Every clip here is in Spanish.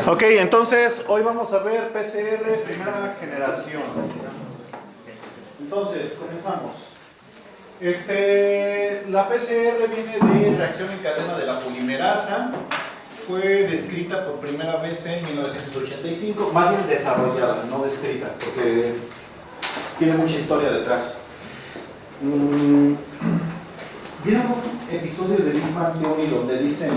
Ok, entonces hoy vamos a ver PCR primera generación. Entonces, comenzamos. La PCR viene de reacción en cadena de la polimerasa. Fue descrita por primera vez en 1985, más bien desarrollada, no descrita, porque tiene mucha historia detrás. ¿Vieron un episodio de Big Bang Theory donde dicen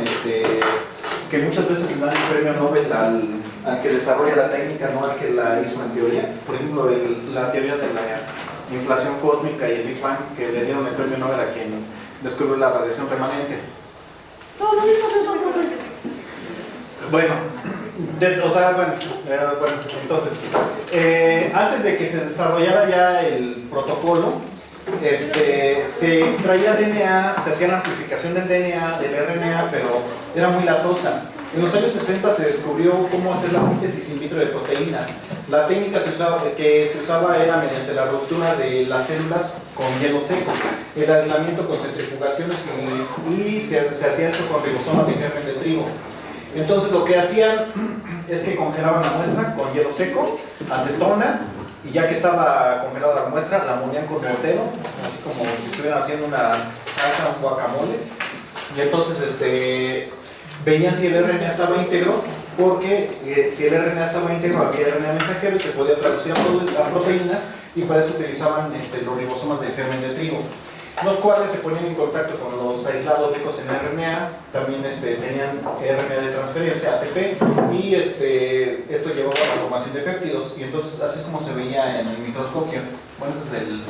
que muchas veces le dan el premio Nobel al que desarrolla la técnica, no al que la hizo en teoría? Por ejemplo, la teoría de la inflación cósmica y el Big Bang, que le dieron el premio Nobel a quien descubrió la radiación remanente. No vimos eso, profe. Bueno, entonces, antes de que se desarrollara ya el protocolo, se extraía DNA, se hacía la amplificación del DNA, del RNA, pero era muy latosa. En los años 60 se descubrió cómo hacer la síntesis in vitro de proteínas. La técnica que se usaba era mediante la ruptura de las células con hielo seco, el aislamiento con centrifugaciones y se hacía esto con ribosomas de germen de trigo. Entonces lo que hacían es que congelaban la muestra con hielo seco, acetona, y ya que estaba congelada la muestra, la monían con mortero, así como si estuvieran haciendo una salsa, un guacamole. Y entonces veían si el RNA estaba íntegro, porque si el RNA estaba íntegro había RNA mensajero y se podía traducir a proteínas, y para eso utilizaban los ribosomas del germen de trigo, los cuales se ponían en contacto con los aislados ricos en RNA, también tenían RNA de transferencia, ATP, y esto llevaba a la formación de péptidos, y entonces así es como se veía en el microscopio. Bueno, ese es el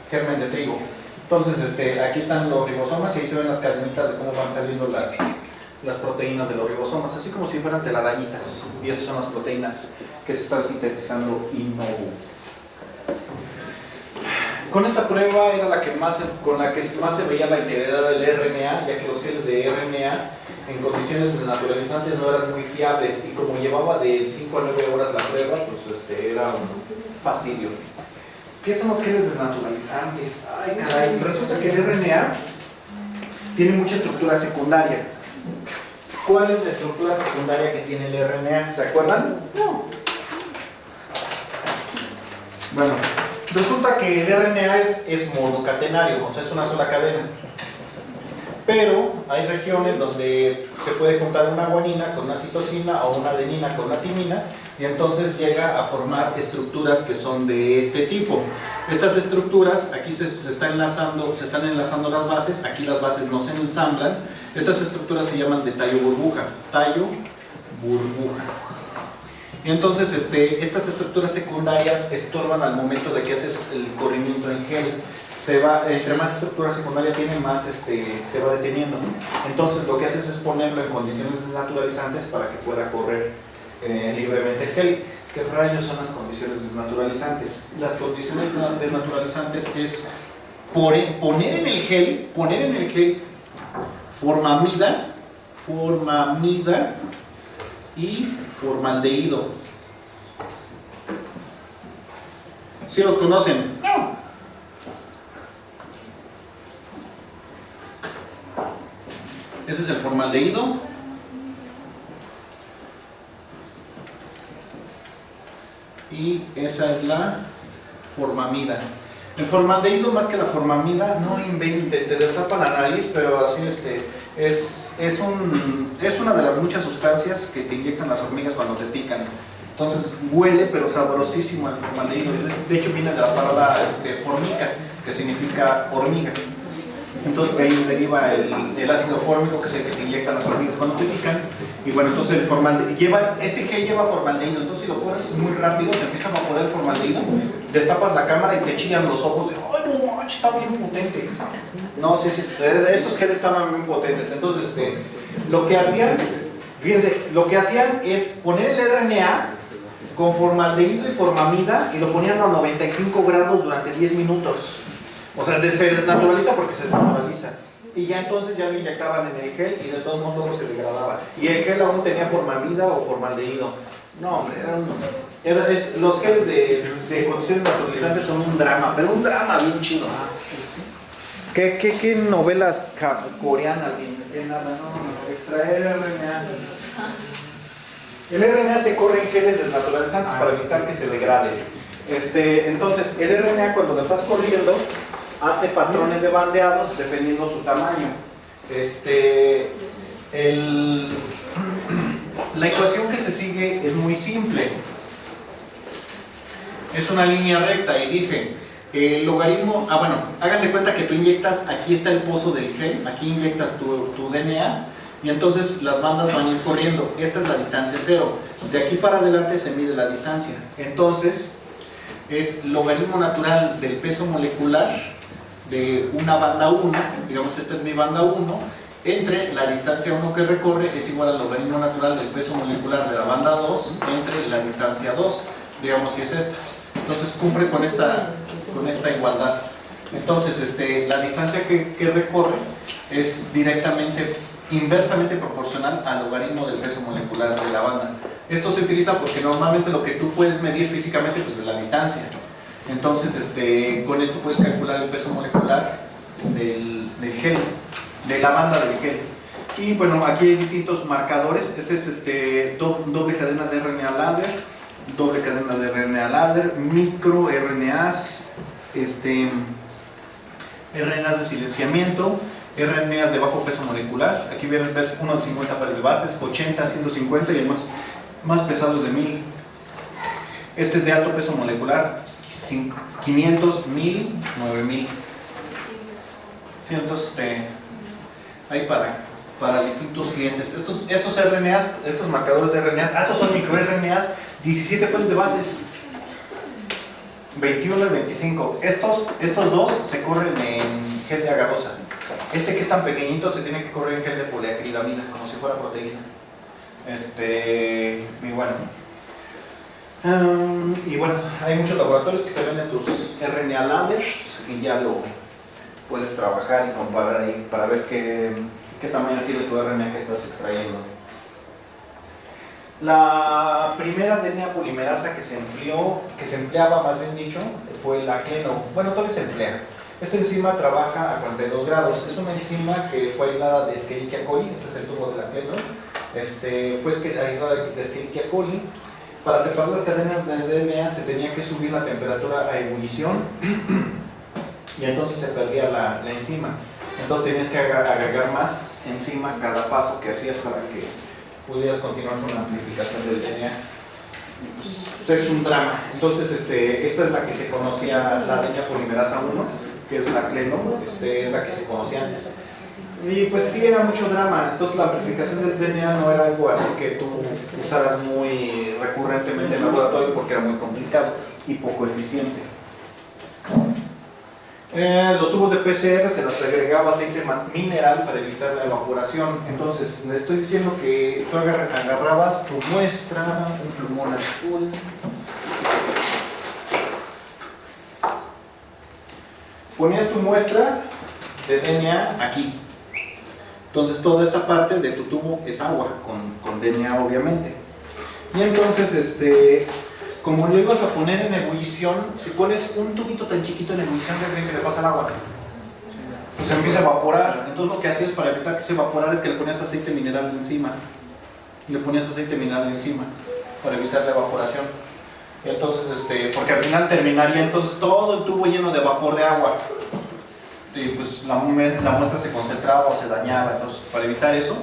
germen de trigo. Entonces aquí están los ribosomas y ahí se ven las cadenitas de cómo van saliendo las proteínas de los ribosomas, así como si fueran telarañitas, y esas son las proteínas que se están sintetizando in novo. Con esta prueba era con la que más se veía la integridad del RNA, ya que los geles de RNA en condiciones desnaturalizantes no eran muy fiables, y como llevaba de 5 a 9 horas la prueba, pues era un fastidio. ¿Qué son los geles desnaturalizantes? Ay, caray, resulta que el RNA tiene mucha estructura secundaria. ¿Cuál es la estructura secundaria que tiene el RNA? ¿Se acuerdan? No. Bueno, resulta que el RNA es monocatenario, o sea, es una sola cadena. Pero hay regiones donde se puede juntar una guanina con una citosina o una adenina con una timina, y entonces llega a formar estructuras que son de este tipo. Estas estructuras, aquí se están enlazando las bases, aquí las bases no se ensamblan. Estas estructuras se llaman de tallo burbuja. Tallo burbuja. Y entonces estas estructuras secundarias estorban al momento de que haces el corrimiento en gel. Entre más estructura secundaria tiene, más se va deteniendo. Entonces lo que haces es ponerlo en condiciones desnaturalizantes para que pueda correr libremente el gel. ¿Qué rayos son las condiciones desnaturalizantes? Las condiciones desnaturalizantes es poner en el gel formamida y formaldehído. ¿Sí los conocen? No. Ese es el formaldehído. Y esa es la formamida. El formaldehído, más que la formamida, no invente, te destapa la nariz, pero así es una de las muchas sustancias que te inyectan las hormigas cuando te pican. Entonces huele, pero sabrosísimo el formaldehído. De hecho viene de la palabra formica, que significa hormiga. Entonces de ahí deriva el ácido fórmico, que es el que te inyectan las hormigas cuando te pican. Y bueno, entonces el formaldehído este gel lleva formaldehído. Entonces si lo pones muy rápido, se empieza a evaporar el formaldehído, destapas la cámara y te chillan los ojos de ¡ay, no manches, está bien potente! No, sí, esos geles estaban bien potentes. Entonces lo que hacían, fíjense, lo que hacían es poner el RNA con formaldehído y formamida y lo ponían a 95 grados durante 10 minutos. O sea, se desnaturaliza porque se desnaturaliza. Y ya entonces ya lo inyectaban en el gel y de todos modos no se degradaba. Y el gel aún tenía formamida o formaldehído. No, hombre, los geles de condiciones naturalizantes son un drama, pero un drama bien chido. ¿Qué novelas coreanas? No, extraer RNA. El RNA se corre en genes desnaturalizantes para evitar que se degrade. Entonces, el RNA cuando lo estás corriendo hace patrones de bandeados dependiendo su tamaño. La ecuación que se sigue es muy simple. Es una línea recta y dice el logaritmo, bueno, hagan de cuenta que tú inyectas, aquí está el pozo del gen, aquí inyectas tu DNA y entonces las bandas van a ir corriendo. Esta es la distancia 0. De aquí para adelante se mide la distancia. Entonces, es logaritmo natural del peso molecular de una banda 1, digamos esta es mi banda 1, entre la distancia 1 que recorre es igual al logaritmo natural del peso molecular de la banda 2 entre la distancia 2, digamos si es esta. Entonces cumple con esta igualdad. Entonces la distancia que recorre es directamente, inversamente proporcional al logaritmo del peso molecular de la banda. Esto se utiliza porque normalmente lo que tú puedes medir físicamente pues, es la distancia. Entonces con esto puedes calcular el peso molecular del gel, de la banda del gel. Y bueno, aquí hay distintos marcadores. Este es doble cadena de RNA ladder, doble cadena de RNA ladder, micro RNAs, RNAs de silenciamiento, RNAs de bajo peso molecular. Aquí ves unos 50 pares de bases, 80, 150 y el más pesado es de 1000. Este es de alto peso molecular, 500, 1000, 9000. Entonces, hay para distintos clientes. Estos RNAs, estos marcadores de RNA, estos son microRNAs, 17 pares de bases, 21 y 25. Estos dos se corren en gel de agarosa. Que es tan pequeñito se tiene que correr en gel de poliacrilamida, como si fuera proteína. Y bueno, hay muchos laboratorios que te venden tus RNA ladders y ya lo puedes trabajar y comparar ahí para ver qué tamaño tiene tu RNA que estás extrayendo. La primera DNA polimerasa que se empleaba, más bien dicho, fue la Cleno. Bueno, todavía se emplea. Esta enzima trabaja a 42 grados. Es una enzima que fue aislada de Escherichia coli. Este es el tubo de la Cleno. Fue aislada de Escherichia coli. Para separar las cadenas de DNA se tenía que subir la temperatura a ebullición y entonces se perdía la enzima. Entonces tenías que agregar más enzima cada paso que hacías para que pudieras continuar con la amplificación del DNA. Pues, es un drama. Entonces esta es la que se conocía, la DNA polimerasa 1, que es la Cleno, es la que se conocía antes. Y pues sí, era mucho drama. Entonces la amplificación del DNA no era algo así que tú usaras muy recurrentemente en el laboratorio porque era muy complicado y poco eficiente. Los tubos de PCR se les agregaba aceite mineral para evitar la evaporación. Entonces le estoy diciendo que tú agarrabas tu muestra, un plumón azul, ponías tu muestra de DNA aquí. Entonces toda esta parte de tu tubo es agua, con DNA obviamente. Y entonces, como lo ibas a poner en ebullición, si pones un tubito tan chiquito en ebullición, ¿qué le pasa al agua? Pues empieza a evaporar. Entonces lo que hacías para evitar que se evaporara es que le ponías aceite mineral encima. Le ponías aceite mineral encima para evitar la evaporación. Entonces, porque al final terminaría entonces todo el tubo lleno de vapor de agua. Y pues la muestra se concentraba o se dañaba. Entonces para evitar eso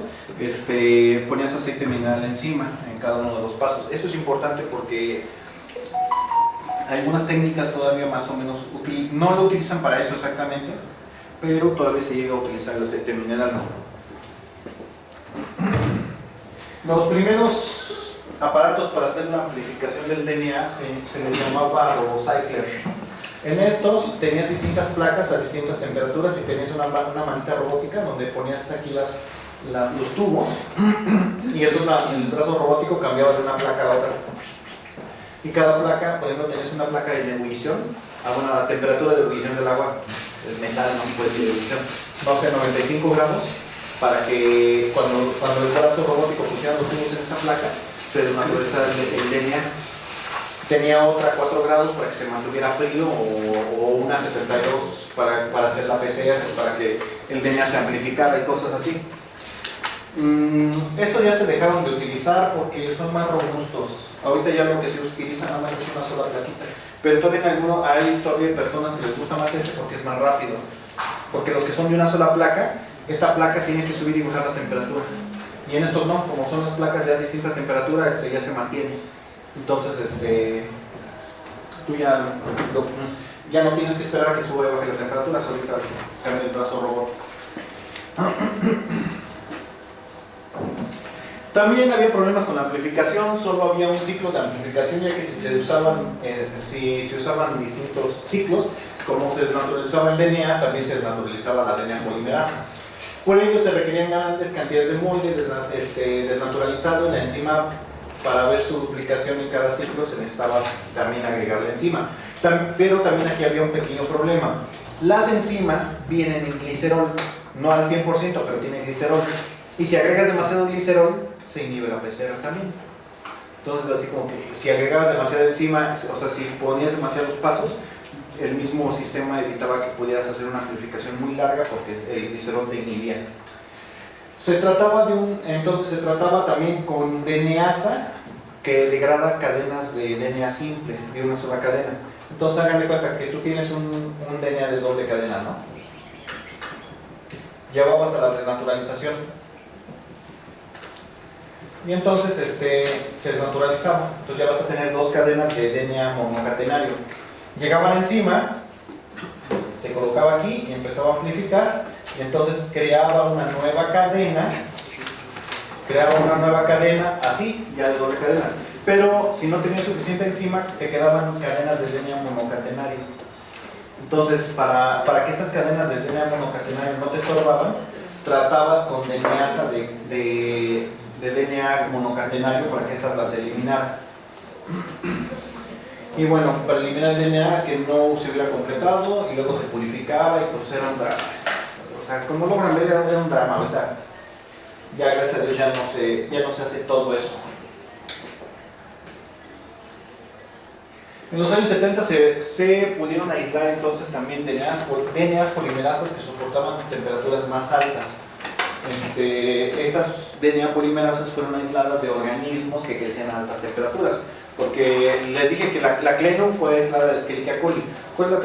ponías aceite mineral encima en cada uno de los pasos. Eso es importante porque algunas técnicas todavía más o menos no lo utilizan para eso exactamente, pero todavía se llega a utilizar el aceite mineral. Los primeros aparatos para hacer la amplificación del DNA se les llamaba RoboCycler. En estos tenías distintas placas a distintas temperaturas y tenías una manita robótica donde ponías aquí los tubos y entonces el brazo robótico cambiaba de una placa a otra. Y cada placa, por ejemplo, tenías una placa de ebullición a la temperatura de ebullición del agua, el metal no se puede decir ebullición, no sé, 95 grados, para que cuando el brazo robótico pusiera los tubos en esa placa, se desnaturalizara el DNA. Tenía otra a 4 grados para que se mantuviera frío o una a 72 para hacer la PCR, para que el DNA se amplificara y cosas así. Estos ya se dejaron de utilizar porque son más robustos. Ahorita ya lo que se utiliza nada más es una sola plaquita. Pero todavía hay todavía personas que les gusta más este porque es más rápido. Porque los que son de una sola placa, esta placa tiene que subir y bajar la temperatura. Y en estos no, como son las placas ya a distinta temperatura, ya se mantiene. Entonces, tú ya no tienes que esperar a que suba y baje la temperatura, ahorita cambia el brazo robótico. También había problemas con la amplificación, solo había un ciclo de amplificación, ya que si se usaban distintos ciclos, como se desnaturalizaba el DNA, también se desnaturalizaba la DNA polimerasa. Por ello se requerían grandes cantidades de molde desnaturalizado en la enzima. Para ver su duplicación en cada ciclo se necesitaba también agregar la enzima. Pero también aquí había un pequeño problema. Las enzimas vienen en glicerol, no al 100%, pero tienen glicerol. Y si agregas demasiado glicerol, se inhibe la PCR también. Entonces, así como que si agregabas demasiada enzima, o sea, si ponías demasiados pasos, el mismo sistema evitaba que pudieras hacer una amplificación muy larga porque el glicerol te inhibía. Entonces se trataba también con DNasa, que degrada cadenas de DNA simple, de una sola cadena. Entonces hagan de cuenta que tú tienes un DNA de doble cadena, ¿no? Llevabas a la desnaturalización. Y entonces se desnaturalizaba. Entonces ya vas a tener dos cadenas de DNA monocatenario. Llegaba la enzima, se colocaba aquí y empezaba a amplificar. Y entonces creaba una nueva cadena, así, ya de doble cadena. Pero si no tenías suficiente enzima, te quedaban cadenas de DNA monocatenario. Entonces, para que estas cadenas de DNA monocatenario no te estorbaban, tratabas con DNasa de DNA monocatenario para que estas las eliminaran. Y bueno, para eliminar el DNA que no se hubiera completado y luego se purificaba y pues era un drama esto. O sea, como logran ver, era un drama ahorita. Ya gracias a Dios ya no se hace todo eso. En los años 70 se pudieron aislar entonces también DNAs polimerasas que soportaban temperaturas más altas. Estas DNA polimerasas fueron aisladas de organismos que crecían a altas temperaturas. Porque les dije que la Clenum fue aislada de Escherichia coli. ¿Cuál es la